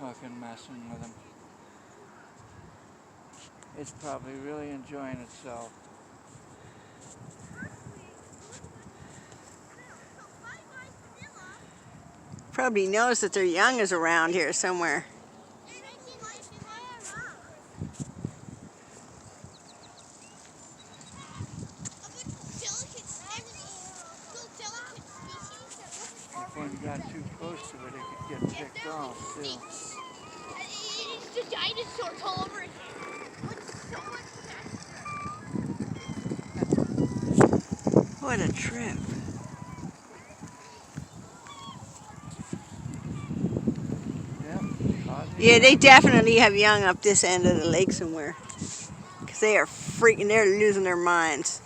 fucking messing with him. It's probably really enjoying itself. Probably knows that their young is around here somewhere. If one got too close to it, it could get picked off too. It's the dinosaurs all over here. What a trip. Yeah, they definitely have young up this end of the lake somewhere. Because they are freaking, they're losing their minds.